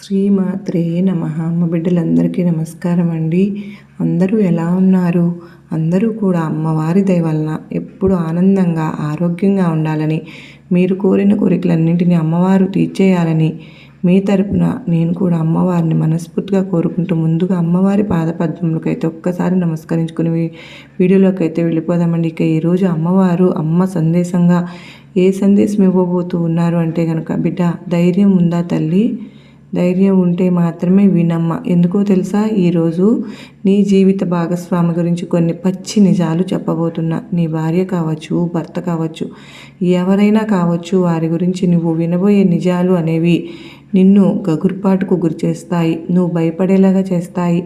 శ్రీమాత్రే నమః. అమ్మ బిడ్డలందరికీ నమస్కారం అండి. అందరూ ఎలా ఉన్నారు? అందరూ కూడా అమ్మవారి దయ వలన ఎప్పుడు ఆనందంగా ఆరోగ్యంగా ఉండాలని, మీరు కోరిన కోరికలన్నింటినీ అమ్మవారు తీర్చేయాలని మీ తరపున నేను కూడా అమ్మవారిని మనస్ఫూర్తిగా కోరుకుంటూ ముందుగా అమ్మవారి పాదపద్మములకైతే ఒక్కసారి నమస్కరించుకుని వీడియోలోకి అయితే వెళ్ళిపోదామండి. ఇక ఈరోజు అమ్మవారు అమ్మ సందేశంగా ఏ సందేశం ఇవ్వబోతూ ఉన్నారు అంటే కనుక, బిడ్డ ధైర్యం ఉందా తల్లి? ధైర్యం ఉంటే మాత్రమే వినమ్మ. ఎందుకో తెలుసా? ఈరోజు నీ జీవిత భాగస్వామి గురించి కొన్ని పచ్చి నిజాలు చెప్పబోతున్నా. నీ భార్య కావచ్చు, భర్త కావచ్చు, ఎవరైనా కావచ్చు, వారి గురించి నువ్వు వినబోయే నిజాలు అనేవి నిన్ను గగుర్పాటుకు గురి చేస్తాయి. నువ్వు భయపడేలాగా చేస్తాయి.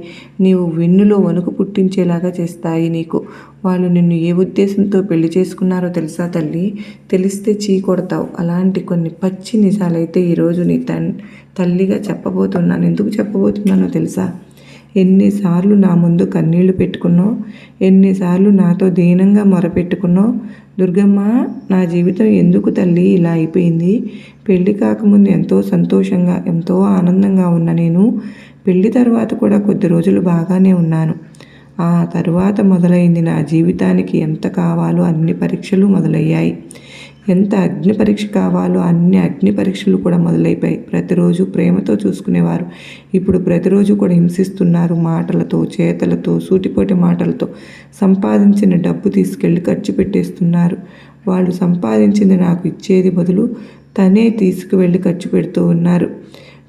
నీవు వెన్నులో వణుకు పుట్టించేలాగా చేస్తాయి. నీకు వాళ్ళు నిన్ను ఏ ఉద్దేశంతో పెళ్లి చేసుకున్నారో తెలుసా తల్లి? తెలిస్తే చీ కొడతావు. అలాంటి కొన్ని పచ్చి నిజాలైతే ఈరోజు నీ తల్లిగా చెప్పబోతున్నాను. ఎందుకు చెప్పబోతున్నానో తెలుసా? ఎన్నిసార్లు నా ముందు కన్నీళ్లు పెట్టుకున్నావు, ఎన్నిసార్లు నాతో దీనంగా మొరపెట్టుకున్నావు. దుర్గమ్మ, నా జీవితం ఎందుకు తల్లి ఇలా అయిపోయింది? పెళ్ళి కాకముందు ఎంతో సంతోషంగా ఎంతో ఆనందంగా ఉన్న నేను పెళ్ళి తర్వాత కూడా కొద్ది రోజులు బాగానే ఉన్నాను. ఆ తరువాత మొదలైంది నా జీవితానికి ఎంత కావాలో అన్ని పరీక్షలు మొదలయ్యాయి. ఎంత అగ్ని పరీక్ష కావాలో అన్ని అగ్ని పరీక్షలు కూడా మొదలైపోయాయి. ప్రతిరోజు ప్రేమతో చూసుకునేవారు ఇప్పుడు ప్రతిరోజు కూడా హింసిస్తున్నారు. మాటలతో, చేతలతో, సూటిపోటి మాటలతో సంపాదించిన డబ్బు తీసుకెళ్ళి ఖర్చు పెట్టేస్తున్నారు. వాళ్ళు సంపాదించింది నాకు ఇచ్చేది బదులు తనే తీసుకువెళ్ళి ఖర్చు పెడుతూ ఉన్నారు.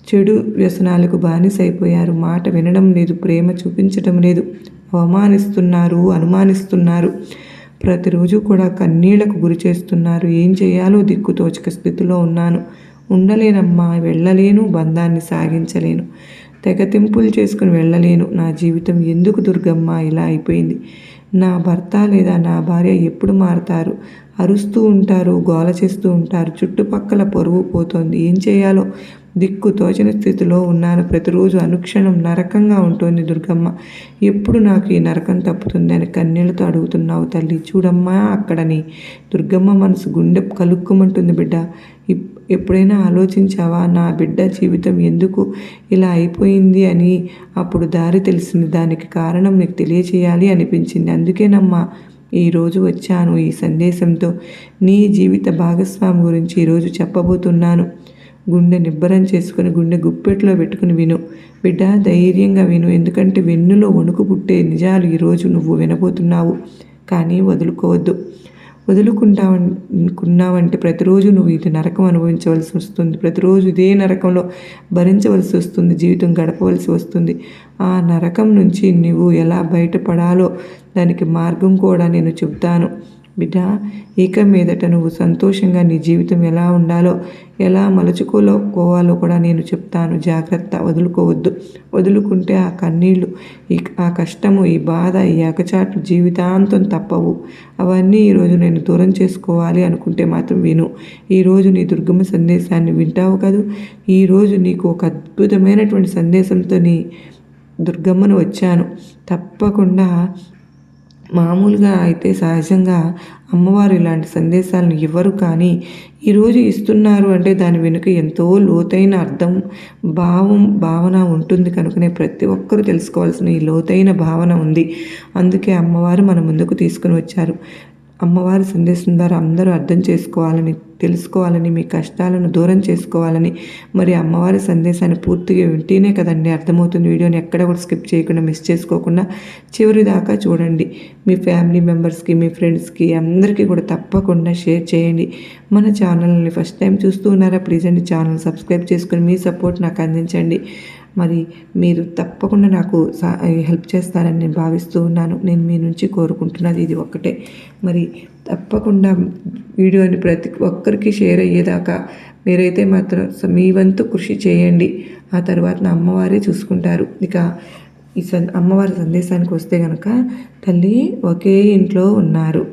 చెడు వ్యసనాలకు బానిసైపోయారు. మాట వినడం లేదు, ప్రేమ చూపించడం లేదు, అవమానిస్తున్నారు, అనుమానిస్తున్నారు. ప్రతిరోజు కూడా కన్నీళ్లకు గురి చేస్తున్నారు. ఏం చేయాలో దిక్కుతోచక స్థితిలో ఉన్నాను. ఉండలేనమ్మా, వెళ్ళలేను, బంధాన్ని సాగించలేను, తెగతింపులు చేసుకుని వెళ్ళలేను. నా జీవితం ఎందుకు దుర్గమ్మ ఇలా అయిపోయింది? నా భర్త లేదా నా భార్య ఎప్పుడు మారతారు? అరుస్తూ ఉంటారు, గోల చేస్తూ ఉంటారు. చుట్టుపక్కల పరువు పోతోంది. ఏం చేయాలో దిక్కు తోచని స్థితిలో ఉన్నాను. ప్రతిరోజు అనుక్షణం నరకంగా ఉంటుంది దుర్గమ్మ. ఎప్పుడు నాకు ఈ నరకం తప్పుతుంది అని కన్నీళ్లతో అడుగుతున్నావు తల్లి. చూడమ్మా, అక్కడని దుర్గమ్మ మనసు గుండె కలుక్కుమంటుంది. బిడ్డ, ఎప్పుడైనా ఆలోచించావా నా బిడ్డ జీవితం ఎందుకు ఇలా అయిపోయింది అని? అప్పుడు దారి తెలిసింది. దానికి కారణం నీకు తెలియచేయాలి అనిపించింది. అందుకేనమ్మా ఈరోజు వచ్చాను ఈ సందేశంతో. నీ జీవిత భాగస్వామి గురించి ఈరోజు చెప్పబోతున్నాను. గుండె నిబ్బరం చేసుకుని గుండె గుప్పెట్లో పెట్టుకుని విను బిడ్డ, ధైర్యంగా విను. ఎందుకంటే వెన్నులో వణుకు పుట్టే నిజాలు ఈరోజు నువ్వు వినబోతున్నావు. కానీ వదులుకోవద్దు. వదులుకుంటావనుకున్నావంటే ప్రతిరోజు నువ్వు ఇది నరకం అనుభవించవలసి వస్తుంది. ప్రతిరోజు ఇదే నరకంలో భరించవలసి వస్తుంది. జీవితం గడపవలసి వస్తుంది. ఆ నరకం నుంచి నువ్వు ఎలా బయటపడాలో దానికి మార్గం కూడా నేను చెబుతాను. బిడ్డ, ఇక మీదట నువ్వు సంతోషంగా నీ జీవితం ఎలా ఉండాలో, ఎలా మలుచుకోవాలో కూడా నేను చెప్తాను. జాగ్రత్త, వదులుకోవద్దు. వదులుకుంటే ఆ కన్నీళ్ళు, ఆ కష్టము, ఈ బాధ, ఈ అగచాట్లు జీవితాంతం తప్పవు. అవన్నీ ఈరోజు నేను దూరం చేసుకోవాలి అనుకుంటే మాత్రం విను. ఈరోజు నీ దుర్గమ్మ సందేశాన్ని వింటావు కదూ. ఈరోజు నీకు ఒక అద్భుతమైనటువంటి సందేశంతో నీ దుర్గమ్మను వచ్చాను. తప్పకుండా మామూలుగా అయితే సహజంగా అమ్మవారు ఇలాంటి సందేశాలను ఇవ్వరు. కానీ ఈరోజు ఇస్తున్నారు అంటే దాని వెనుక ఎంతో లోతైన అర్థం, భావన ఉంటుంది. కనుకనే ప్రతి ఒక్కరూ తెలుసుకోవాల్సిన ఈ లోతైన భావన ఉంది. అందుకే అమ్మవారు మన ముందుకు తీసుకుని వచ్చారు. అమ్మవారి సందేశం ద్వారా అందరూ అర్థం చేసుకోవాలని, తెలుసుకోవాలని, మీ కష్టాలను దూరం చేసుకోవాలని. మరి అమ్మవారి సందేశాన్ని పూర్తిగా వింటేనే కదండి అర్థమవుతుంది. వీడియోని ఎక్కడ కూడా స్కిప్ చేయకుండా, మిస్ చేసుకోకుండా చివరి దాకా చూడండి. మీ ఫ్యామిలీ మెంబర్స్కి, మీ ఫ్రెండ్స్కి అందరికీ కూడా తప్పకుండా షేర్ చేయండి. మన ఛానల్ని ఫస్ట్ టైం చూస్తూ ఉన్నారా? ప్లీజ్ అండి ఛానల్ సబ్స్క్రైబ్ చేసుకొని మీ సపోర్ట్ నాకు అందించండి. మరి మీరు తప్పకుండా నాకు హెల్ప్ చేస్తారని నేను భావిస్తూ ఉన్నాను. నేను మీ నుంచి కోరుకుంటున్నది ఇది ఒక్కటే. మరి తప్పకుండా వీడియోని ప్రతి ఒక్కరికి షేర్ అయ్యేదాకా మీరైతే మాత్రం మీ వంతు కృషి చేయండి. ఆ తర్వాత నా అమ్మవారే చూసుకుంటారు. ఇక ఈ అమ్మవారి సందేశానికి వస్తే కనుక, తల్లి ఒకే ఇంట్లో ఉన్నారు,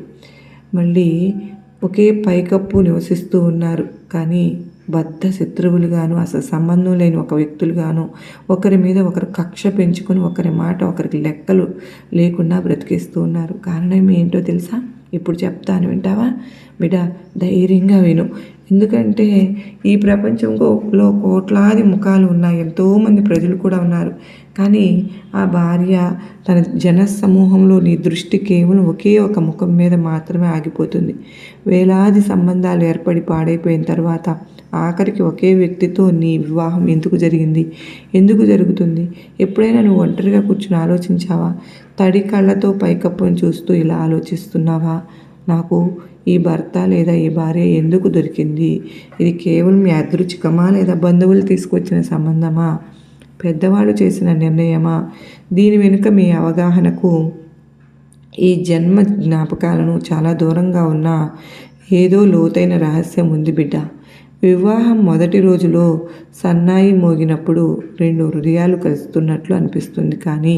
మళ్ళీ ఒకే పైకప్పు నివసిస్తూ ఉన్నారు. కానీ బద్ధ శత్రువులుగాను, అసలు సంబంధం లేని ఒక వ్యక్తులుగాను, ఒకరి మీద ఒకరు కక్ష పెంచుకొని ఒకరి మాట ఒకరికి లెక్కలు లేకుండా బ్రతికిస్తూ ఉన్నారు. కారణం ఏంటో తెలుసా? ఇప్పుడు చెప్తాను, వింటావా బిడ్డ? ధైర్యంగా విను. ఎందుకంటే ఈ ప్రపంచంలో కోట్లాది ముఖాలు ఉన్నాయి, ఎంతోమంది ప్రజలు కూడా ఉన్నారు. కానీ ఆ భార్య తన జన సమూహంలో నీ దృష్టి కేవలం ఒకే ఒక ముఖం మీద మాత్రమే ఆగిపోతుంది. వేలాది సంబంధాలు ఏర్పడి పాడైపోయిన తర్వాత ఆఖరికి ఒకే వ్యక్తితో నీ వివాహం ఎందుకు జరిగింది, ఎందుకు జరుగుతుంది? ఎప్పుడైనా నువ్వు ఒంటరిగా కూర్చుని ఆలోచించావా? తడి కళ్ళతో పైకప్పును చూస్తూ ఇలా ఆలోచిస్తున్నావా? నాకు ఈ భర్త లేదా ఈ భార్య ఎందుకు దొరికింది? ఇది కేవలం యాదృచ్ఛికమా లేదా బంధువులు తీసుకొచ్చిన సంబంధమా? పెద్దవాళ్ళు చేసిన నిర్ణయమా? దీని వెనుక మీ అవగాహనకు ఈ జన్మ జ్ఞాపకాలను చాలా దూరంగా ఉన్న ఏదో లోతైన రహస్యం ఉంది బిడ్డ. వివాహం మొదటి రోజులో సన్నాయి మోగినప్పుడు రెండు హృదయాలు కలుస్తున్నట్లు అనిపిస్తుంది. కానీ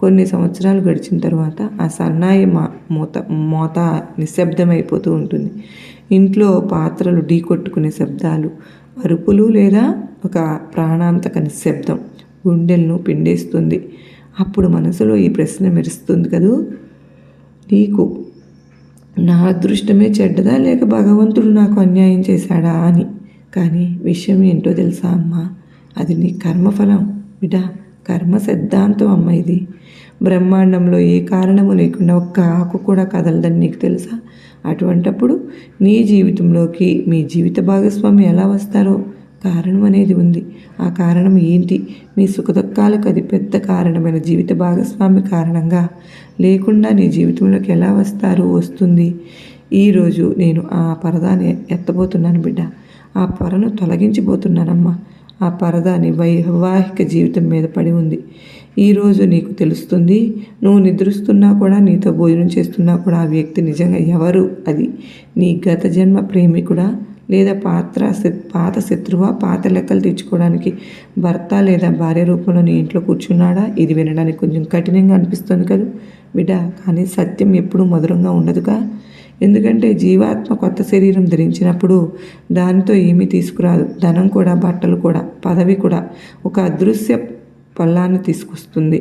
కొన్ని సంవత్సరాలు గడిచిన తర్వాత ఆ సన్నాయి మోత నిశ్శబ్దమైపోతూ ఉంటుంది. ఇంట్లో పాత్రలు ఢీకొట్టుకునే శబ్దాలు, అరుపులు లేదా ఒక ప్రాణాంతక నిశ్శబ్దం గుండెలను పిండేస్తుంది. అప్పుడు మనసులో ఈ ప్రశ్న మెరుస్తుంది కదూ, నీకు నా అదృష్టమే చెడ్డదా లేక భగవంతుడు నాకు అన్యాయం చేశాడా అని. కానీ విషయం ఏంటో తెలుసా అమ్మా? అది నీ కర్మఫలం బిడ్డ, కర్మ సిద్ధాంతం అమ్మ ఇది. బ్రహ్మాండంలో ఏ కారణము లేకుండా ఒక్క ఆకు కూడా కదలదని నీకు తెలుసా? అటువంటప్పుడు నీ జీవితంలోకి మీ జీవిత భాగస్వామి ఎలా వస్తారో కారణం అనేది ఉంది. ఆ కారణం ఏంటి? మీ సుఖదుఖాలకు అది పెద్ద కారణమైన జీవిత భాగస్వామి కారణంగా లేకుండా నీ జీవితంలోకి ఎలా వస్తుంది. ఈరోజు నేను ఆ పరదాన్ని ఎత్తబోతున్నాను బిడ్డ. ఆ పొరను తొలగించబోతున్నానమ్మా. ఆ పరదా నీ వైవాహిక జీవితం మీద పడి ఉంది. ఈరోజు నీకు తెలుస్తుంది. నువ్వు నిద్రిస్తున్నా కూడా, నీతో భోజనం చేస్తున్నా కూడా ఆ వ్యక్తి నిజంగా ఎవరు? అది నీ గత జన్మ ప్రేమికుడా లేదా పాత శత్రువా? పాత లెక్కలు తెచ్చుకోవడానికి భర్త లేదా భార్య రూపంలో నీ ఇంట్లో కూర్చున్నాడా? ఇది వినడానికి కొంచెం కఠినంగా అనిపిస్తుంది కదా బిడ్డ, కానీ సత్యం ఎప్పుడూ మధురంగా ఉండదుగా. ఎందుకంటే జీవాత్మ కొత్త శరీరం ధరించినప్పుడు దానితో ఏమీ తీసుకురాదు. ధనం కూడా, బట్టలు కూడా, పదవి కూడా ఒక అదృశ్య ఫలాన్ని తీసుకొస్తుంది.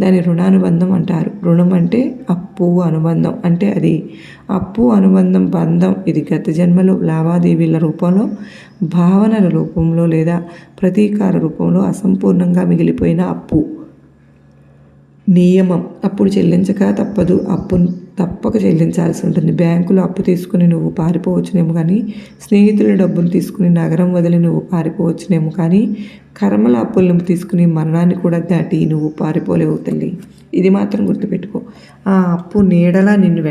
దాని రుణానుబంధం అంటారు. రుణం అంటే అప్పు, అనుబంధం అంటే అది అప్పు, అనుబంధం, బంధం. ఇది గత జన్మలో లావాదేవీల రూపంలో, భావనల రూపంలో లేదా ప్రతీకార రూపంలో అసంపూర్ణంగా మిగిలిపోయిన అప్పు. నియమం అప్పుడు చెల్లించక తప్పదు. అప్పును తప్పక చెల్లించాల్సి ఉంటుంది. బ్యాంకులో అప్పు తీసుకుని నువ్వు పారిపోవచ్చునేమో కానీ, స్నేహితుల డబ్బులు తీసుకుని నగరం వదిలి నువ్వు పారిపోవచ్చునేమో కానీ, కర్మల అప్పులను తీసుకుని మరణాన్ని కూడా దాటి నువ్వు పారిపోలేవు తల్లి. ఇది మాత్రం గుర్తుపెట్టుకో. ఆ అప్పు నీడలా నిన్ను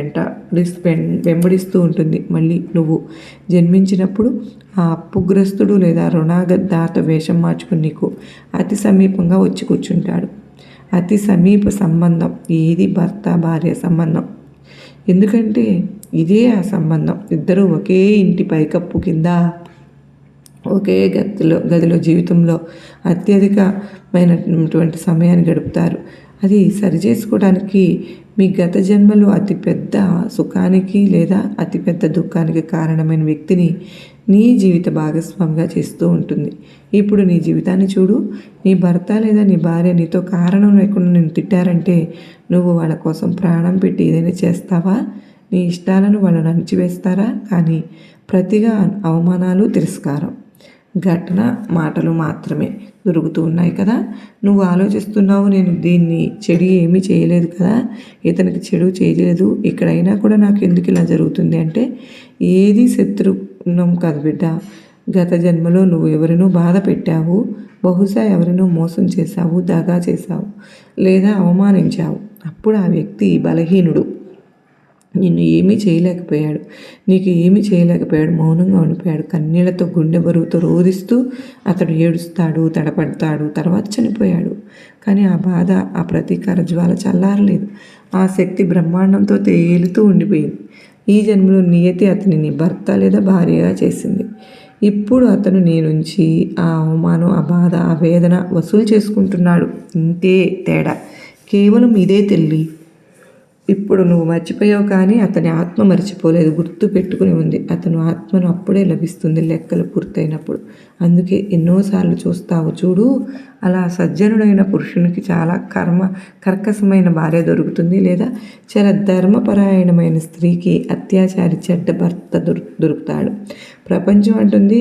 వెంబడిస్తూ ఉంటుంది. మళ్ళీ నువ్వు జన్మించినప్పుడు ఆ అప్పుగ్రస్తుడు లేదా రుణదాత వేషం మార్చుకుని నీకు అతి సమీపంగా వచ్చి కూర్చుంటాడు. అతి సమీప సంబంధం ఏది? భర్త భార్య సంబంధం. ఎందుకంటే ఇదే ఆ సంబంధం. ఇద్దరూ ఒకే ఇంటి పైకప్పు కింద, ఒకే గదిలో జీవితంలో అత్యధికమైనటువంటి సమయాన్ని గడుపుతారు. అది సరిచేసుకోవడానికి మీ గత జన్మలో అతిపెద్ద సుఖానికి లేదా అతిపెద్ద దుఃఖానికి కారణమైన వ్యక్తిని నీ జీవిత భాగస్వామిగా చేస్తూ ఉంటుంది. ఇప్పుడు నీ జీవితాన్ని చూడు. నీ భర్త లేదా నీ భార్య నీతో కారణం లేకుండా నిన్ను తిట్టారంటే నువ్వు వాళ్ళ కోసం ప్రాణం పెట్టి ఏదైనా చేస్తావా? నీ ఇష్టాలను వాళ్ళు అణిచివేస్తారా? కానీ ప్రతిగా అవమానాలు, తిరస్కారం, ఘటన, మాటలు మాత్రమే దొరుకుతూ ఉన్నాయి కదా. నువ్వు ఆలోచిస్తున్నావు, నేను దీన్ని చెడు ఏమీ చేయలేదు కదా, ఇతనికి చెడు చేయలేదు, ఇక్కడైనా కూడా నాకు ఎందుకు ఇలా జరుగుతుంది అంటే ఏది శత్రువునం కాదు బిడ్డ. గత జన్మలో నువ్వు ఎవరినో బాధ పెట్టావు, బహుశా ఎవరినో మోసం చేశావు, దగా చేశావు లేదా అవమానించావు. అప్పుడు ఆ వ్యక్తి బలహీనుడు, నిన్ను ఏమీ చేయలేకపోయాడు, నీకు ఏమీ చేయలేకపోయాడు, మౌనంగా ఉండిపోయాడు. కన్నీళ్లతో, గుండె బరువుతో రోధిస్తూ అతడు ఏడుస్తాడు, తడపడతాడు, తర్వాత చనిపోయాడు. కానీ ఆ బాధ, ఆ ప్రతీకార జ్వాల చల్లారలేదు. ఆ శక్తి బ్రహ్మాండంతో తేలుతూ ఉండిపోయింది. ఈ జన్మలో నియతి అతనిని భర్త లేదా భార్యగా చేసింది. ఇప్పుడు అతను నీ నుంచి ఆ అవమానం, ఆ బాధ, ఆ వేదన వసూలు చేసుకుంటున్నాడు. ఇంతే తేడా, కేవలం ఇదే తల్లి. ఇప్పుడు నువ్వు మర్చిపోయావు కానీ అతని ఆత్మ మర్చిపోలేదు, గుర్తు పెట్టుకుని ఉంది. అతను ఆత్మను అప్పుడే లభిస్తుంది లెక్కలు పూర్తయినప్పుడు. అందుకే ఎన్నోసార్లు చూస్తావు చూడు, అలా సజ్జనుడైన పురుషునికి చాలా కర్కశమైన భార్య దొరుకుతుంది, లేదా చాలా ధర్మపరాయణమైన స్త్రీకి అత్యాచారి చెడ్డ భర్త దొరుకుతాడు. ప్రపంచం అంటుంది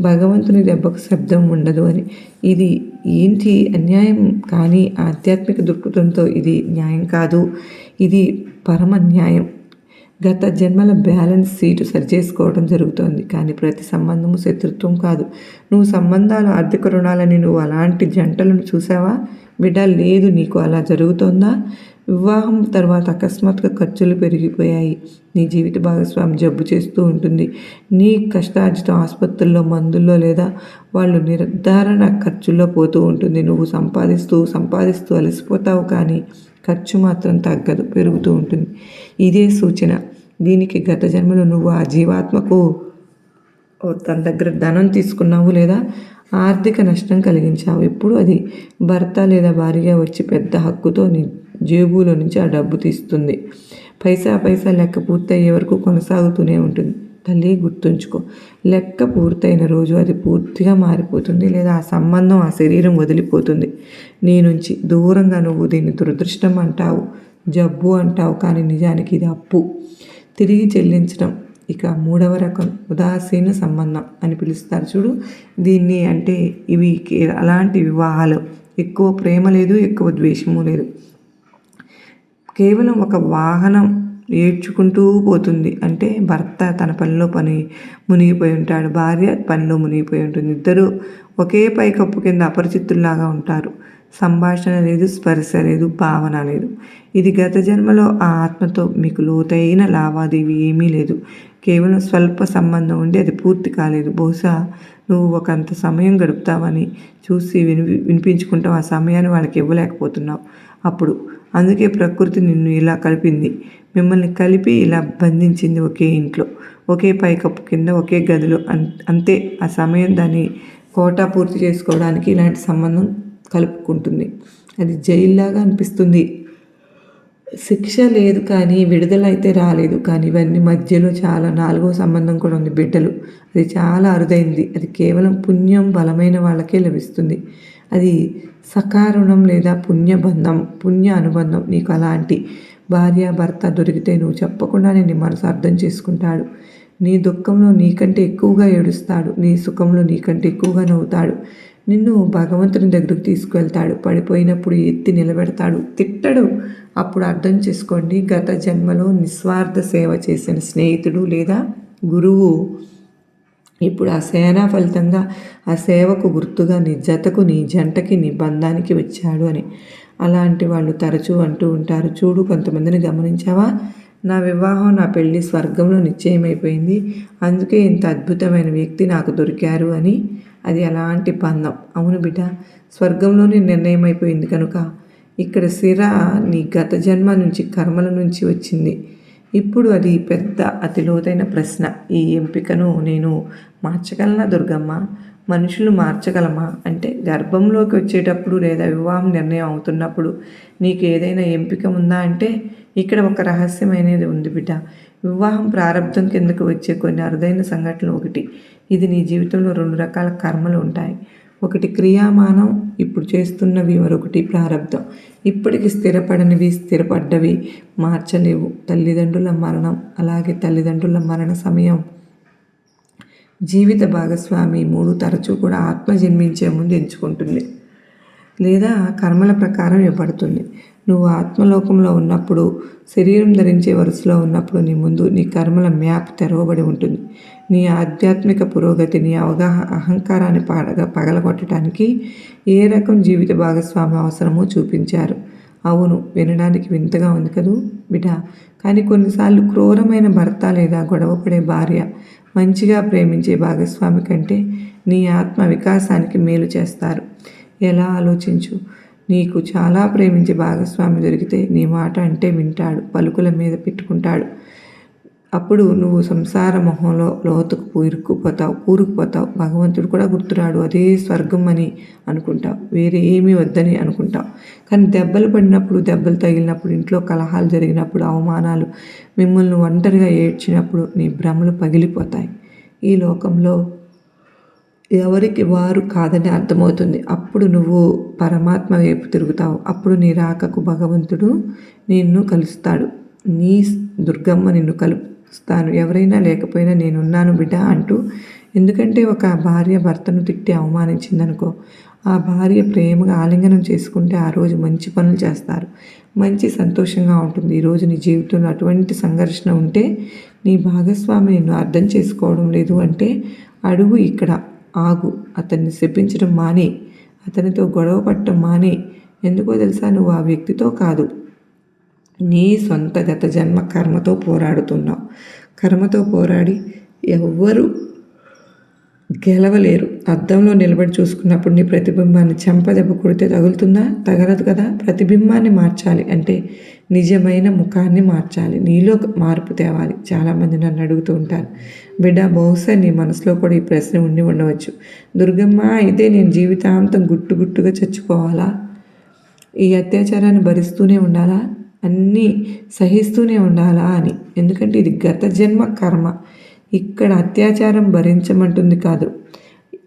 భగవంతుని దెబ్బకు శబ్దం ఉండదు అని. ఇది ఏంటి అన్యాయం? కానీ ఆధ్యాత్మిక దృక్పథంతో ఇది న్యాయం కాదు, ఇది పరమ న్యాయం. గత జన్మల బ్యాలెన్స్ సీటు సరిచేసుకోవడం జరుగుతోంది. కానీ ప్రతి సంబంధము శత్రుత్వం కాదు. నువ్వు సంబంధాలు, ఆర్థిక రుణాలని నువ్వు అలాంటి జంటలను చూసావా బిడ్డ? లేదు. నీకు అలా జరుగుతోందా? వివాహం తర్వాత అకస్మాత్తుగా ఖర్చులు పెరిగిపోయాయి. నీ జీవిత భాగస్వామి జబ్బు చేస్తూ ఉంటుంది. నీ కష్టార్జితం ఆసుపత్రుల్లో, మందుల్లో లేదా వాళ్ళు నిర్ధారణ ఖర్చుల్లో పోతూ ఉంటుంది. నువ్వు సంపాదిస్తూ అలసిపోతావు, కానీ ఖర్చు మాత్రం తగ్గదు, పెరుగుతూ ఉంటుంది. ఇదే సూచన. దీనికి గత జన్మలో నువ్వు ఆ జీవాత్మకు తన దగ్గర ధనం తీసుకున్నావు లేదా ఆర్థిక నష్టం కలిగించావు. ఇప్పుడు అది భర్త లేదా భార్యగా వచ్చి పెద్ద హక్కుతో నీ జేబులో నుంచి ఆ డబ్బు తీస్తుంది. పైసా లెక్క పూర్తయ్యే వరకు కొనసాగుతూనే ఉంటుంది. తల్లి, గుర్తుంచుకో, లెక్క పూర్తయిన రోజు అది పూర్తిగా మారిపోతుంది, లేదా ఆ సంబంధం, ఆ శరీరం వదిలిపోతుంది నీ నుంచి దూరంగా. నువ్వు దీన్ని దురదృష్టం అంటావు, జబ్బు అంటావు, కానీ నిజానికి ఇది అప్పు తిరిగి చెల్లించడం. ఇక మూడవ రకం ఉదాసీన సంబంధం అని పిలుస్తారు చూడు దీన్ని. అంటే ఇవి అలాంటి వివాహాలు ఎక్కువ ప్రేమ లేదు, ఎక్కువ ద్వేషము లేదు. కేవలం ఒక వాహనం ఏడ్చుకుంటూ పోతుంది. అంటే భర్త తన పనిలో మునిగిపోయి ఉంటాడు, భార్య పనిలో మునిగిపోయి ఉంటుంది. ఇద్దరు ఒకే పైకప్పు కింద అపరిచితుల్లాగా ఉంటారు. సంభాషణ లేదు, స్పర్శ లేదు, భావన లేదు. ఇది గత జన్మలో ఆ ఆత్మతో మీకు లోతైన లావాదేవీ ఏమీ లేదు. కేవలం స్వల్ప సంబంధం ఉండి అది పూర్తి కాలేదు. బహుశా నువ్వు ఒకంత సమయం గడుపుతావని చూసి వినిపించుకుంటావు. ఆ సమయాన్ని వాళ్ళకి ఇవ్వలేకపోతున్నావు. అప్పుడు అందుకే ప్రకృతి నిన్ను ఇలా కలిపింది, మిమ్మల్ని కలిపి ఇలా బంధించింది. ఒకే ఇంట్లో, ఒకే పైకప్పు కింద, ఒకే గదిలో. అంతే. ఆ సమయం దాన్ని కోటా పూర్తి చేసుకోవడానికి ఇలాంటి సంబంధం కలుపుకుంటుంది. అది జైల్లాగా అనిపిస్తుంది. శిక్ష లేదు, కానీ విడుదల అయితే రాలేదు. కానీ ఇవన్నీ మధ్యలో చాలా నాలుగో సంబంధం కూడా ఉంది, బిడ్డలు. అది చాలా అరుదైంది. అది కేవలం పుణ్యం బలమైన వాళ్ళకే లభిస్తుంది. అది సకారుణం లేదా పుణ్య అనుబంధం. నీకు అలాంటి భార్య భర్త దొరికితే నువ్వు చెప్పకుండానే నీ మనసు అర్థం చేసుకుంటాడు. నీ దుఃఖంలో నీకంటే ఎక్కువగా ఏడుస్తాడు, నీ సుఖంలో నీకంటే ఎక్కువగా నవ్వుతాడు. నిన్ను భగవంతుని దగ్గరకు తీసుకువెళ్తాడు. పడిపోయినప్పుడు ఎత్తి నిలబెడతాడు, తిట్టడు. అప్పుడు అర్థం చేసుకోండి, గత జన్మలో నిస్వార్థ సేవ చేసిన స్నేహితుడు లేదా గురువు ఇప్పుడు ఆ సేన ఫలితంగా ఆ సేవకు గుర్తుగా నీ జతకు, నీ జంటకి, నీ బంధానికి వచ్చాడు అని. అలాంటి వాళ్ళు తరచూ అంటూ ఉంటారు చూడు. కొంతమందిని గమనించావా? నా వివాహం, నా పెళ్ళి స్వర్గంలో నిశ్చయమైపోయింది, అందుకే ఇంత అద్భుతమైన వ్యక్తి నాకు దొరికారు అని. అది అలాంటి బంధం. అవును బిడ్డ, స్వర్గంలోనే నిర్ణయం అయిపోయింది కనుక ఇక్కడ సిర నీ గత జన్మ నుంచి, కర్మల నుంచి వచ్చింది. ఇప్పుడు అది పెద్ద అతి లోతైన ప్రశ్న. ఈ ఎంపికను నేను మార్చగలనా దుర్గమ్మ? మనుషులు మార్చగలమా? అంటే గర్భంలోకి వచ్చేటప్పుడు లేదా వివాహం నిర్ణయం అవుతున్నప్పుడు నీకు ఏదైనా ఎంపిక ఉందా అంటే ఇక్కడ ఒక రహస్యమైనది ఉంది బిడ్డ. వివాహం ప్రారంభం కిందకు వచ్చే కొన్ని అరుదైన సంఘటనలు. ఒకటి, ఇది నీ జీవితంలో 2 రకాల కర్మలు ఉంటాయి. ఒకటి క్రియామానం, ఇప్పుడు చేస్తున్నవి. మరొకటి ప్రారంధం, ఇప్పటికి స్థిరపడ్డవి మార్చలేవు. తల్లిదండ్రుల మరణం, అలాగే తల్లిదండ్రుల మరణ సమయం, జీవిత భాగస్వామి, 3 తరచూ కూడా ఆత్మ జన్మించే ముందు ఎంచుకుంటుంది లేదా కర్మల ప్రకారం ఇవ్వబడుతుంది. నువ్వు ఆత్మలోకంలో ఉన్నప్పుడు, శరీరం ధరించే వరుసలో ఉన్నప్పుడు నీ ముందు నీ కర్మల మ్యాప్ తెరవబడి ఉంటుంది. నీ ఆధ్యాత్మిక పురోగతి, నీ అహంకారాన్ని పగలగొట్టడానికి ఏ రకం జీవిత భాగస్వామి అవసరమో చూపించారు. అవును, వినడానికి వింతగా ఉంది కదూ బిడ్డ. కానీ కొన్నిసార్లు క్రూరమైన భర్త లేదా గొడవపడే భార్య మంచిగా ప్రేమించే భాగస్వామి కంటే నీ ఆత్మ వికాసానికి మేలు చేస్తారు. ఎలా ఆలోచించు. నీకు చాలా ప్రేమించే భాగస్వామి దొరికితే నీ మాట అంటే వింటాడు, పలుకుల మీద పెట్టుకుంటాడు. అప్పుడు నువ్వు సంసార మొహంలో లోతుకు కూరుకుపోతావు. భగవంతుడు కూడా గుర్తురాడు. అదే స్వర్గం అని అనుకుంటావు. వేరే ఏమీ వద్దని అనుకుంటావు. కానీ దెబ్బలు పడినప్పుడు, దెబ్బలు తగిలినప్పుడు, ఇంట్లో కలహాలు జరిగినప్పుడు, అవమానాలు, మిమ్మల్ని ఒంటరిగా ఏడ్చినప్పుడు నీ భ్రమలు పగిలిపోతాయి. ఈ లోకంలో ఎవరికి వారు కాదని అర్థమవుతుంది. అప్పుడు నువ్వు పరమాత్మ వైపు తిరుగుతావు. అప్పుడు నీ రాకకు భగవంతుడు నిన్ను కలుస్తాడు. నీ దుర్గమ్మ నిన్ను కలుస్తాను. ఎవరైనా లేకపోయినా నేనున్నాను బిడ్డ అంటూ. ఎందుకంటే ఒక భార్య భర్తను తిట్టి అవమానించిందనుకో, ఆ భార్య ప్రేమగా ఆలింగనం చేసుకుంటే ఆ రోజు మంచి పనులు చేస్తారు. మంచి సంతోషంగా ఉంటుంది. ఈరోజు నీ జీవితంలో అటువంటి సంఘర్షణ ఉంటే, నీ భాగస్వామి నిన్ను అర్థం చేసుకోవడం లేదు అంటే అడుగు ఇక్కడ ఆగు. అతన్ని శపించడం మానే, అతనితో గొడవ పట్టడం మానే. ఎందుకో తెలుసా, నువ్వు ఆ వ్యక్తితో కాదు, నీ సొంత గత జన్మ కర్మతో పోరాడుతున్నావు. కర్మతో పోరాడి ఎవ్వరు గెలవలేరు. అద్దంలో నిలబడి చూసుకున్నప్పుడు నీ ప్రతిబింబాన్ని చెంపదెబ్బ కొడితే తగులుతుందా? తగలదు కదా. ప్రతిబింబాన్ని మార్చాలి అంటే నిజమైన ముఖాన్ని మార్చాలి. నీలో మార్పు తేవాలి. చాలామంది నన్ను అడుగుతూ ఉంటారు, బిడ్డ బహుశా నీ మనసులో కూడా ఈ ప్రశ్న ఉండి ఉండవచ్చు, దుర్గమ్మ అయితే నేను జీవితాంతం గుట్టుగా చచ్చిపోవాలా? ఈ అత్యాచారాన్ని భరిస్తూనే ఉండాలా? అన్నీ సహిస్తూనే ఉండాలా అని. ఎందుకంటే ఇది గత జన్మ కర్మ. ఇక్కడ అత్యాచారం భరించమంటుంది కాదు,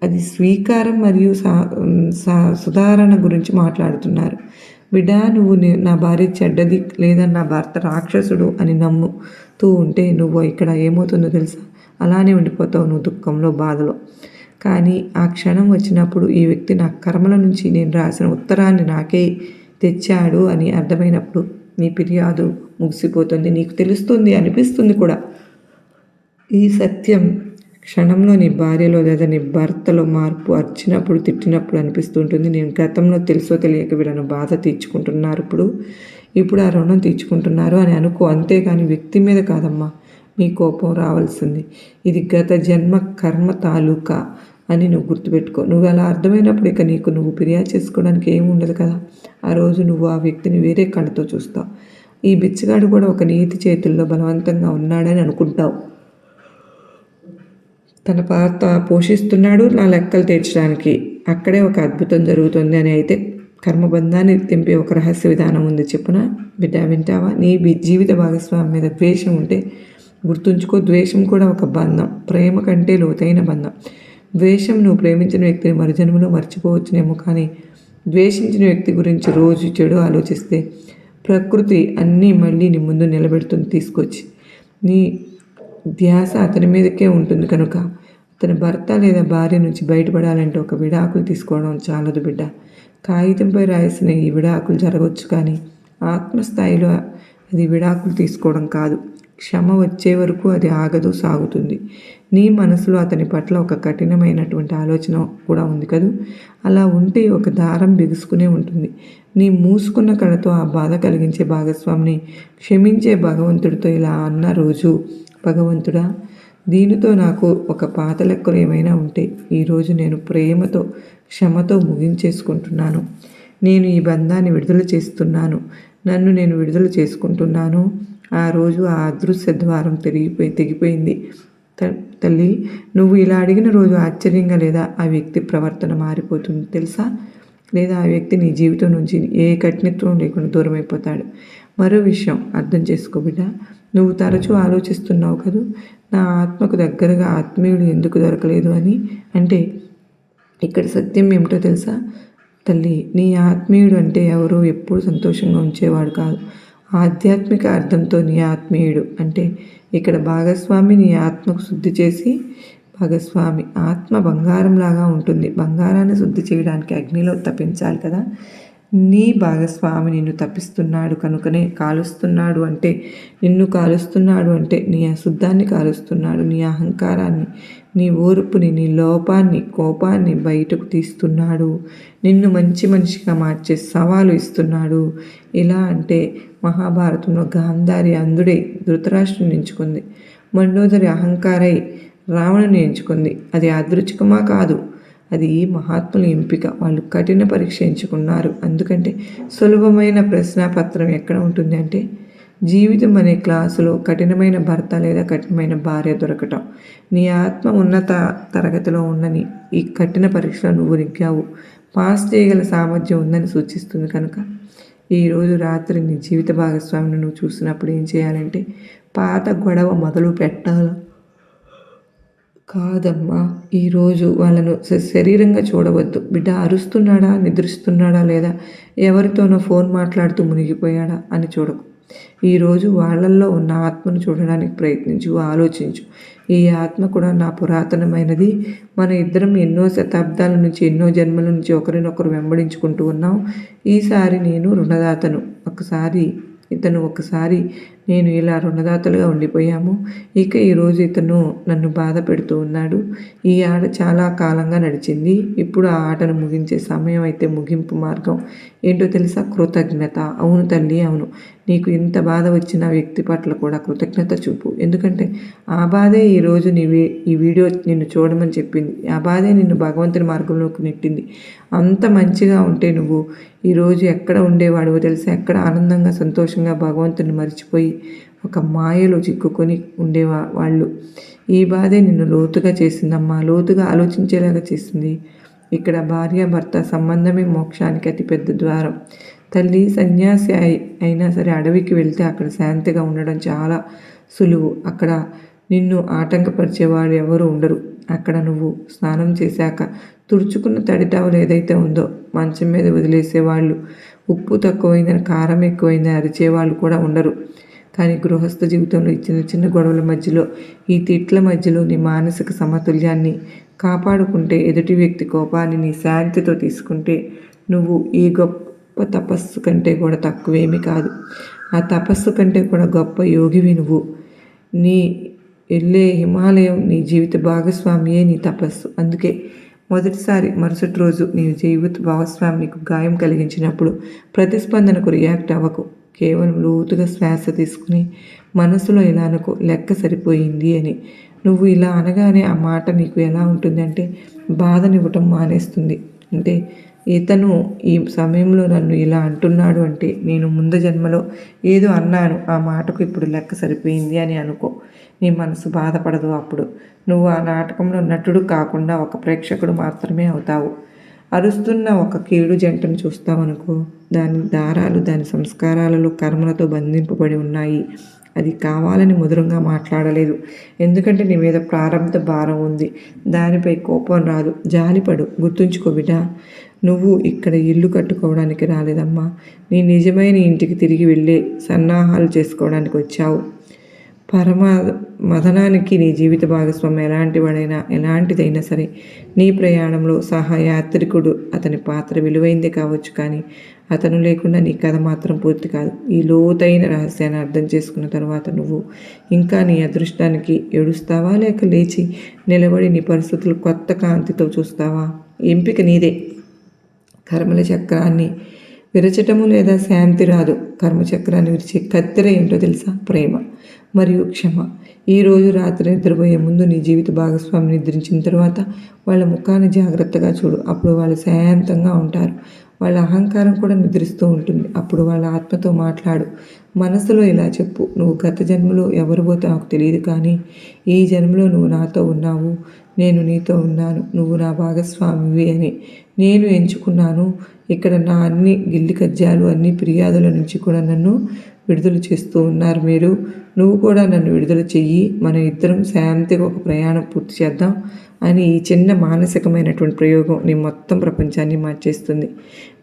అది స్వీకారం మరియు సుధారణ గురించి మాట్లాడుతున్నారు. బిడ్డ, నువ్వు నా భార్య చెడ్డది లేదా నా భర్త రాక్షసుడు అని నమ్ముతూ ఉంటే నువ్వు ఇక్కడ ఏమవుతుందో తెలుసా? అలానే ఉండిపోతావు నువ్వు దుఃఖంలో, బాధలో. కానీ ఆ క్షణం వచ్చినప్పుడు ఈ వ్యక్తి నా కర్మల నుంచి నేను రాసిన ఉత్తరాన్ని నాకే తెచ్చాడు అని అర్థమైనప్పుడు నీ ఫిర్యాదు ముగిసిపోతుంది. నీకు తెలుస్తుంది, అనిపిస్తుంది కూడా. ఈ సత్యం క్షణంలో నీ భార్యలో లేదా నీ భర్తలో మార్పు వచ్చినప్పుడు, తిట్టినప్పుడు అనిపిస్తుంటుంది. నేను గతంలో తెలుసో తెలియక వీళ్ళను బాధ తీర్చుకుంటున్నారు, ఇప్పుడు ఆ రుణం తీర్చుకుంటున్నారు అని అనుకో. అంతేగాని వ్యక్తి మీద కాదమ్మా నీ కోపం రావాల్సింది. ఇది గత జన్మ కర్మ తాలూకా అని నువ్వు గుర్తుపెట్టుకో. నువ్వు అలా అర్థమైనప్పుడు ఇక నువ్వు ఫిర్యాదు చేసుకోవడానికి ఏమి ఉండదు కదా. ఆ రోజు నువ్వు ఆ వ్యక్తిని వేరే కళ్ళతో చూస్తావు. ఈ బిచ్చగాడు కూడా ఒక నీతి చేతుల్లో బలవంతంగా ఉన్నాడని అనుకుంటావు. తన పాత్ర పోషిస్తున్నాడు నా లెక్కలు తీర్చడానికి. అక్కడే ఒక అద్భుతం జరుగుతుంది అని. అయితే కర్మబంధాన్ని తెంపే ఒక రహస్య విధానం ఉంది, చెప్పున బిడ్డ, వింటావా? నీ జీవిత భాగస్వామి మీద ద్వేషం ఉంటే గుర్తుంచుకో, ద్వేషం కూడా ఒక బంధం, ప్రేమ కంటే లోతైన బంధం. ద్వేషం నువ్వు ప్రేమించిన వ్యక్తిని మరుజన్మలో మర్చిపోవచ్చునేమో, కానీ ద్వేషించిన వ్యక్తి గురించి రోజు చెడు ఆలోచిస్తే ప్రకృతి అన్నీ మళ్ళీ నీ ముందు నిలబెడుతుంది తీసుకొచ్చి. నీ ధ్యాస అతని మీదకే ఉంటుంది కనుక తన భర్త లేదా భార్య నుంచి బయటపడాలంటే ఒక విడాకులు తీసుకోవడం చాలదు బిడ్డ. కాగితంపై రాసిన ఈ విడాకులు జరగవచ్చు, కానీ ఆత్మస్థాయిలో అది విడాకులు తీసుకోవడం కాదు. క్షమ వచ్చే వరకు అది ఆగదు, సాగుతుంది. నీ మనసులో అతని పట్ల ఒక కఠినమైనటువంటి ఆలోచన కూడా ఉంది కదూ. అలా ఉంటే ఒక దారం బిగుసుకునే ఉంటుంది. నీ మూసుకున్న కళతో ఆ బాధ కలిగించే భాగస్వామిని క్షమించే భగవంతుడితో ఇలా అన్న రోజు, భగవంతుడా, దీనితో నాకు ఒక పాత లెక్కలు ఏమైనా ఉంటే ఈరోజు నేను ప్రేమతో క్షమతో ముగించేసుకుంటున్నాను. నేను ఈ బంధాన్ని విడుదల చేస్తున్నాను. నన్ను నేను విడుదల చేసుకుంటున్నాను. ఆ రోజు ఆ అదృశ్య ద్వారం తెగిపోయింది. తల్లి, నువ్వు ఇలా అడిగిన రోజు ఆశ్చర్యంగా లేదా ఆ వ్యక్తి ప్రవర్తన మారిపోతుంది తెలుసా? లేదా ఆ వ్యక్తి నీ జీవితం నుంచి ఏ కఠినత్వం లేకుండా దూరం అయిపోతాడు. మరో విషయం అర్థం చేసుకో బిడ్డ, నువ్వు తరచూ ఆలోచిస్తున్నావు కదూ, నా ఆత్మకు దగ్గరగా ఆత్మీయుడు ఎందుకు దొరకలేదు అని. అంటే ఇక్కడ సత్యం ఏమిటో తెలుసా తల్లి? నీ ఆత్మీయుడు అంటే ఎవరో ఎప్పుడు సంతోషంగా ఉంచేవాడు కాదు. ఆధ్యాత్మిక అర్థంతో నీ ఆత్మీయుడు అంటే ఇక్కడ భాగస్వామి నీ ఆత్మకు శుద్ధి చేసి, భాగస్వామి ఆత్మ బంగారంలాగా ఉంటుంది. బంగారాన్ని శుద్ధి చేయడానికి అగ్నిలో తప్పించాలి కదా. నీ భాగస్వామి నిన్ను తప్పిస్తున్నాడు కనుకనే కాలుస్తున్నాడు. అంటే నిన్ను కాలుస్తున్నాడు అంటే నీ అశుద్ధాన్ని కాలుస్తున్నాడు. నీ అహంకారాన్ని, నీ ఓర్పుని, నీ లోపాన్ని, కోపాన్ని బయటకు తీస్తున్నాడు. నిన్ను మంచి మనిషిగా మార్చే సవాలు ఇస్తున్నాడు. ఇలా అంటే మహాభారతంలో గాంధారి అంధుడై ధృతరాష్ట్రుని ఎంచుకుంది. మండోదరి అహంకారై రావణుని ఎంచుకుంది. అది యాదృచ్ఛికమా? కాదు, అది మహాత్ముల ఎంపిక. వాళ్ళు కఠిన పరీక్ష ఎంచుకున్నారు. ఎందుకంటే సులభమైన ప్రశ్నాపత్రం ఎక్కడ ఉంటుంది అంటే జీవితం అనే క్లాసులో కఠినమైన భర్త లేదా కఠినమైన భార్య దొరకటం. నీ ఆత్మ ఉన్నత తరగతిలో ఉన్నని ఈ కఠిన పరీక్షలో నువ్వు నెగ్గావు. పాస్ చేయగల సామర్థ్యం ఉందని సూచిస్తుంది కనుక ఈరోజు రాత్రి నీ జీవిత భాగస్వామిని నువ్వు చూసినప్పుడు ఏం చేయాలంటే పాత గొడవ మొదలు పెట్టాలి. కాదమ్మా, ఈరోజు వాళ్ళను శరీరంగా చూడవద్దు. బిడ్డ అరుస్తున్నాడా, నిద్రిస్తున్నాడా, లేదా ఎవరితోనో ఫోన్ మాట్లాడుతూ మునిగిపోయాడా అని చూడకు. ఈరోజు వాళ్ళల్లో ఉన్న ఆత్మను చూడడానికి ప్రయత్నించు, ఆలోచించు. ఈ ఆత్మ కూడా నా పురాతనమైనది. మన ఇద్దరం ఎన్నో శతాబ్దాల నుంచి, ఎన్నో జన్మల నుంచి ఒకరినొకరు వెంబడించుకుంటూ ఉన్నాం. ఈసారి నేను రుణదాతను. ఒకసారి నేను ఇలా రుణదాతలుగా ఉండిపోయాము. ఇక ఈరోజు ఇతను నన్ను బాధ పెడుతూ ఉన్నాడు. ఈ ఆట చాలా కాలంగా నడిచింది. ఇప్పుడు ఆ ఆటను ముగించే సమయం అయితే ముగింపు మార్గం ఏంటో తెలుసా? కృతజ్ఞత. అవును తల్లి, అవును. నీకు ఇంత బాధ వచ్చిన వ్యక్తి పట్ల కూడా కృతజ్ఞత చూపు. ఎందుకంటే ఆ బాధే ఈరోజు ఈ వీడియో నిన్ను చూడమని చెప్పింది. ఆ బాధే నిన్ను భగవంతుని మార్గంలోకి నెట్టింది. అంత మంచిగా ఉంటే నువ్వు ఈరోజు ఎక్కడ ఉండేవాడివో తెలుసా? ఎక్కడ ఆనందంగా సంతోషంగా భగవంతుని మర్చిపోయి ఒక మాయలో చిక్కుకొని వాళ్ళు. ఈ బాధే నిన్ను లోతుగా చేసిందమ్మా, లోతుగా ఆలోచించేలాగా చేసింది. ఇక్కడ భార్యాభర్త సంబంధమే మోక్షానికి అతిపెద్ద ద్వారం. తల్లి సన్యాసి అయినా సరే అడవికి వెళ్తే అక్కడ శాంతిగా ఉండడం చాలా సులువు. అక్కడ నిన్ను ఆటంకపరిచేవాడు ఎవరు ఉండరు. అక్కడ నువ్వు స్నానం చేశాక తుడుచుకున్న తడి టవల్ ఏదైతే ఉందో మంచం మీద వదిలేసేవాళ్ళు, ఉప్పు తక్కువైందని కారం ఎక్కువైందని అరిచేవాళ్ళు కూడా ఉండరు. కానీ గృహస్థ జీవితంలో ఈ చిన్న చిన్న గొడవల మధ్యలో, ఈ తిట్ల మధ్యలో నీ మానసిక సమతుల్యాన్ని కాపాడుకుంటే, ఎదుటి వ్యక్తి కోపాన్ని నీ శాంతితో తీసుకుంటే నువ్వు ఈ గొప్ప తపస్సు కంటే కూడా తక్కువేమీ కాదు. ఆ తపస్సు కంటే కూడా గొప్ప యోగివి నువ్వు. నీ వెళ్ళే హిమాలయం నీ జీవిత భాగస్వామియే నీ తపస్సు. అందుకే మరుసటి రోజు నీ జీవిత భాగస్వామి నీకు గాయం కలిగించినప్పుడు ప్రతిస్పందనకు రియాక్ట్ అవ్వకు. కేవలం లోతుగా శ్వాస తీసుకుని మనసులో ఇలా అనుకో, లెక్క సరిపోయింది అని. నువ్వు ఇలా అనగానే ఆ మాట నీకు ఎలా ఉంటుందంటే బాధనివ్వటం మానేస్తుంది. అంటే ఇతను ఈ సమయంలో నన్ను ఇలా అంటున్నాడు అంటే నేను ముందు జన్మలో ఏదో అన్నాను, ఆ మాటకు ఇప్పుడు లెక్క సరిపోయింది అని అనుకో. నీ మనసు బాధపడదు. అప్పుడు నువ్వు ఆ నాటకంలో నటుడు కాకుండా ఒక ప్రేక్షకుడు మాత్రమే అవుతావు. అరుస్తున్న ఒక కీడు జంటను చూస్తావనుకో, దాని దారాలు దాని సంస్కారాలలో కర్మలతో బంధింపబడి ఉన్నాయి. అది కావాలని మధురంగా మాట్లాడలేదు. ఎందుకంటే నీ మీద ప్రారంభ భారం ఉంది. దానిపై కోపం రాదు. జాలిపడు. గుర్తుంచుకో బిడ్డ, నువ్వు ఇక్కడ ఇల్లు కట్టుకోవడానికి రాలేదమ్మా. నీ నిజమైన ఇంటికి తిరిగి వెళ్ళే సన్నాహాలు చేసుకోవడానికి వచ్చావు. మదనానికి నీ జీవిత భాగస్వామి ఎలాంటిదైనా సరే నీ ప్రయాణంలో సహయాత్రికుడు. అతని పాత్ర విలువైందే కావచ్చు, కానీ అతను లేకుండా నీ కథ మాత్రం పూర్తి కాదు. ఈ లోతైన రహస్యాన్ని అర్థం చేసుకున్న తర్వాత నువ్వు ఇంకా నీ అదృష్టానికి ఏడుస్తావా, లేక లేచి నిలబడి నీ పరిస్థితులు కొత్త కాంతితో చూస్తావా? ఎంపిక నీదే. కర్మల చక్రాన్ని విరచటము లేదా శాంతి రాదు. కర్మచక్రాన్ని విరిచే కత్తెర ఏంటో తెలుసా? ప్రేమ మరియు క్షమ. ఈరోజు రాత్రి నిద్రపోయే ముందు నీ జీవిత భాగస్వామిని నిద్రించిన తర్వాత వాళ్ళ ముఖాన్ని జాగ్రత్తగా చూడు. అప్పుడు వాళ్ళు శాంతంగా ఉంటారు. వాళ్ళ అహంకారం కూడా నిద్రిస్తూ ఉంటుంది. అప్పుడు వాళ్ళ ఆత్మతో మాట్లాడు. మనసులో ఇలా చెప్పు, నువ్వు గత జన్మలో ఎవరివో నాకు తెలియదు, కానీ ఈ జన్మలో నువ్వు నాతో ఉన్నావు. నేను నీతో ఉన్నాను. నువ్వు నా భాగస్వామివి అని నేను ఎంచుకున్నాను. ఇక్కడ నా అన్ని గిల్లి కజ్జాలు, అన్ని ఫిర్యాదుల నుంచి కూడా నన్ను విడుదల చేస్తూ ఉన్నారు మీరు. నువ్వు కూడా నన్ను విడుదల చెయ్యి. మనం ఇద్దరం శాంతిగా ఒక ప్రయాణం పూర్తి చేద్దాం అని ఈ చిన్న మానసికమైనటువంటి ప్రయోగం నీ మొత్తం ప్రపంచాన్ని మార్చేస్తుంది.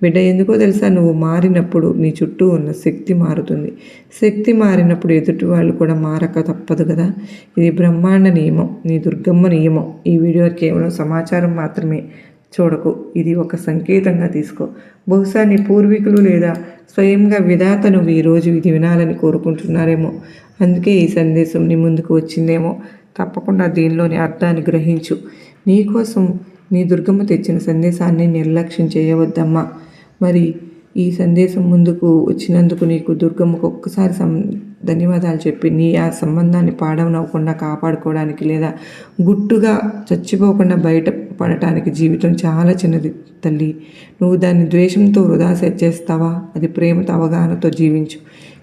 బిడ్డ, ఎందుకో తెలుసా? నువ్వు మారినప్పుడు నీ చుట్టూ ఉన్న శక్తి మారుతుంది. శక్తి మారినప్పుడు ఎదుటి వాళ్ళు కూడా మారక తప్పదు కదా. ఇది బ్రహ్మాండ నియమం, నీ దుర్గమ్మ నియమం. ఈ వీడియో కేవలం సమాచారం మాత్రమే చూడకు. ఇది ఒక సంకేతంగా తీసుకో. బహుశా నీ పూర్వీకులు లేదా స్వయంగా విధాత నువ్వు ఈరోజు ఇది వినాలని కోరుకుంటున్నారేమో. అందుకే ఈ సందేశం నీ ముందుకు వచ్చిందేమో. తప్పకుండా దీనిలోని అర్థాన్ని గ్రహించు. నీకోసం నీ దుర్గమ్మ తెచ్చిన సందేశాన్ని నిర్లక్ష్యం చేయవద్దమ్మా. మరి ఈ సందేశం ముందుకు వచ్చినందుకు నీకు దుర్గమ్మకు ఒక్కసారి ధన్యవాదాలు చెప్పి నీ ఆ సంబంధాన్ని పాడవనవ్వకుండా కాపాడుకోవడానికి, లేదా గుట్టుగా చచ్చిపోకుండా బయట పడటానికి జీవితం చాలా చిన్నది తల్లి. నువ్వు దాన్ని ద్వేషంతో వృధా చేస్తావా? అది ప్రేమతో అవగాహనతో జీవించు.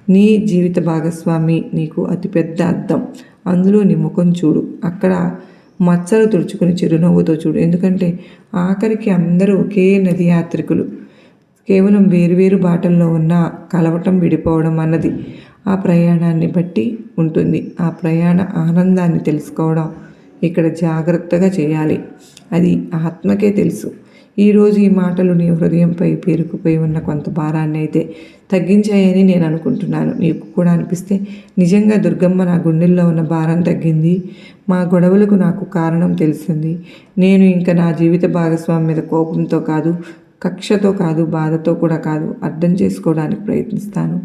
నీ జీవిత భాగస్వామి నీకు అతిపెద్ద అద్దం. అందులో నీ ముఖం చూడు, అక్కడ మచ్చలు తుడుచుకుని చిరునవ్వుతో చూడు. ఎందుకంటే ఆఖరికి అందరూ ఒకే నది యాత్రికులు. కేవలం వేరువేరు బాటల్లో ఉన్న కలవటం, విడిపోవడం అన్నది ఆ ప్రయాణాన్ని బట్టి ఉంటుంది. ఆ ప్రయాణ ఆనందాన్ని తెలుసుకోవడం ఇక్కడ జాగ్రత్తగా చేయాలి. అది ఆత్మకే తెలుసు. ఈరోజు ఈ మాటలు నీ హృదయంపై పేరుకుపోయి ఉన్న కొంత భారాన్ని అయితే తగ్గించాయని నేను అనుకుంటున్నాను. నీకు కూడా అనిపిస్తే నిజంగా దుర్గమ్మ నా గుండెల్లో ఉన్న భారం తగ్గింది, మా గొడవలకు నాకు కారణం తెలిసింది. నేను ఇంకా నా జీవిత భాగస్వామి మీద కోపంతో కాదు, కక్షతో కాదు, బాధతో కూడా కాదు, అర్థం చేసుకోవడానికి ప్రయత్నిస్తాను.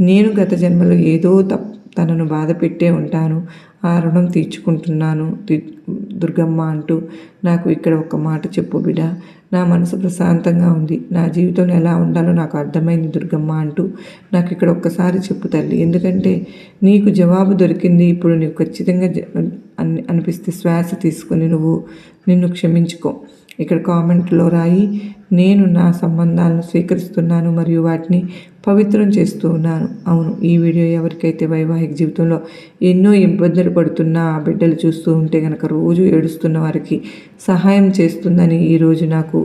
నేను గత జన్మలో ఏదో తనను బాధ పెట్టే ఉంటాను, ఆ రుణం తీర్చుకుంటున్నాను దుర్గమ్మ అంటూ నాకు ఇక్కడ ఒక మాట చెప్పు బిడ్డ. నా మనసు ప్రశాంతంగా ఉంది, నా జీవితంలో ఎలా ఉండాలో నాకు అర్థమైంది దుర్గమ్మ అంటూ నాకు ఇక్కడ ఒక్కసారి చెప్పు తల్లి. ఎందుకంటే నీకు జవాబు దొరికింది. ఇప్పుడు నీకు ఖచ్చితంగా అనిపిస్తే శ్వాస తీసుకుని నిన్ను క్షమించుకో. ఇక్కడ కామెంట్లో రాయి, నేను నా సంబంధాలను స్వీకరిస్తున్నాను మరియు వాటిని పవిత్రం చేస్తూ ఉన్నాను. అవును, ఈ వీడియో ఎవరికైతే వైవాహిక జీవితంలో ఎన్నో ఇబ్బందులు పడుతున్న బిడ్డలు చూస్తూ ఉంటే కనుక రోజు ఏడుస్తున్న వారికి సహాయం చేస్తుందని ఈరోజు నాకు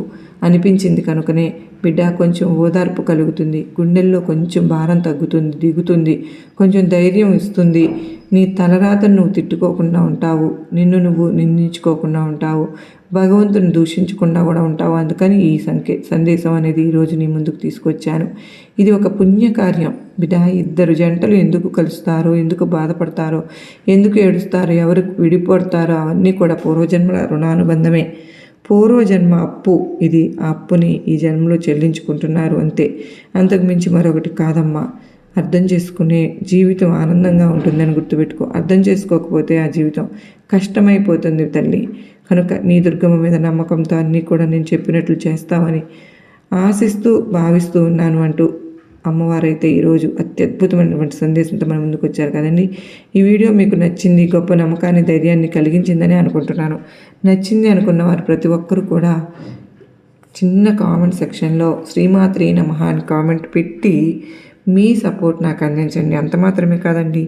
అనిపించింది. కనుకనే బిడ్డ కొంచెం ఓదార్పు కలుగుతుంది, గుండెల్లో కొంచెం భారం తగ్గుతుంది, దిగుతుంది, కొంచెం ధైర్యం ఇస్తుంది. నీ తలరాతను నువ్వు తిట్టుకోకుండా ఉంటావు, నిన్ను నువ్వు నిందించుకోకుండా ఉంటావు, భగవంతుని దూషించకుండా కూడా ఉంటావు. అందుకని ఈ సందేశం అనేది ఈరోజు నీ ముందుకు తీసుకొచ్చాను. ఇది ఒక పుణ్యకార్యం బిడ్డ. ఇద్దరు జంటలు ఎందుకు కలుస్తారో, ఎందుకు బాధపడతారో, ఎందుకు ఏడుస్తారో, ఎవరు విడిపడతారో అవన్నీ కూడా పూర్వజన్మల రుణానుబంధమే, పూర్వజన్మ అప్పు. ఇది ఆ అప్పుని ఈ జన్మలో చెల్లించుకుంటున్నారు అంతే, అంతకు మించి మరొకటి కాదమ్మా. అర్థం చేసుకునే జీవితం ఆనందంగా ఉంటుందని గుర్తుపెట్టుకో. అర్థం చేసుకోకపోతే ఆ జీవితం కష్టమైపోతుంది తల్లి. కనుక నీ దుర్గమ్మ మీద నమ్మకంతో అన్నీ కూడా నేను చెప్పినట్లు చేస్తామని ఆశిస్తూ భావిస్తూ ఉన్నాను అంటూ అమ్మవారైతే ఈరోజు అత్యద్భుతమైనటువంటి సందేశంతో మన ముందుకు వచ్చారు కదండి. ఈ వీడియో మీకు నచ్చింది, గొప్ప నమ్మకాన్ని, ధైర్యాన్ని కలిగించిందని అనుకుంటున్నాను. నచ్చింది అనుకున్న వారు ప్రతి ఒక్కరూ కూడా చిన్న కామెంట్ సెక్షన్లో శ్రీమాత్రే నమః అని కామెంట్ పెట్టి మీ సపోర్ట్ నాకు అందించండి. అంత మాత్రమే కాదండి,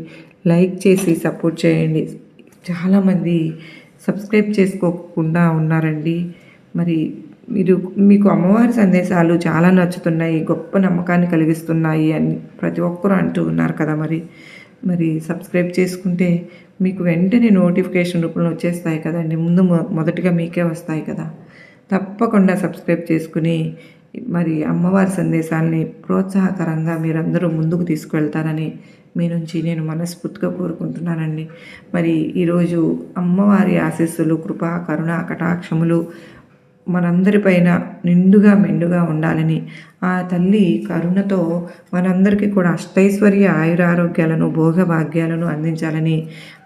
లైక్ చేసి సపోర్ట్ చేయండి. చాలామంది సబ్స్క్రైబ్ చేసుకోకుండా ఉన్నారండి. మరి మీకు అమ్మవారి సందేశాలు చాలా నచ్చుతున్నాయి, గొప్ప నమ్మకాన్ని కలిగిస్తున్నాయి అని ప్రతి ఒక్కరూ అంటూ ఉన్నారు కదా. మరి సబ్స్క్రైబ్ చేసుకుంటే మీకు వెంటనే నోటిఫికేషన్ రూపంలో వచ్చేస్తాయి కదండి. మొదటిగా మీకే వస్తాయి కదా. తప్పకుండా సబ్స్క్రైబ్ చేసుకుని మరి అమ్మవారి సందేశాలని ప్రోత్సాహకరంగా మీరందరూ ముందుకు తీసుకువెళ్తారని మీ నుంచి నేను మనస్ఫూర్తిగా కోరుకుంటున్నానండి. మరి ఈరోజు అమ్మవారి ఆశీస్సులు, కృప, కరుణ, కటాక్షములు మనందరిపైన నిండుగా మెండుగా ఉండాలని, ఆ తల్లి కరుణతో మనందరికీ కూడా అష్టైశ్వర్య ఆయురారోగ్యాలను, భోగభాగ్యాలను అందించాలని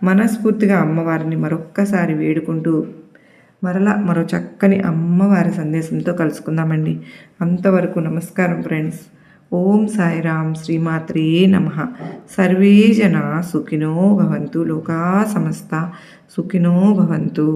మనస్ఫూర్తిగా అమ్మవారిని మరొక్కసారి వేడుకుంటూ మరో చక్కని అమ్మవారి సందేశంతో కలుసుకుందామండి. అంతవరకు నమస్కారం ఫ్రెండ్స్. ఓం సాయిరాం. శ్రీమాత్రే నమః. సర్వే జనా సుఖినో భవంతు. లోకా సమస్త సుఖినో భవంతు.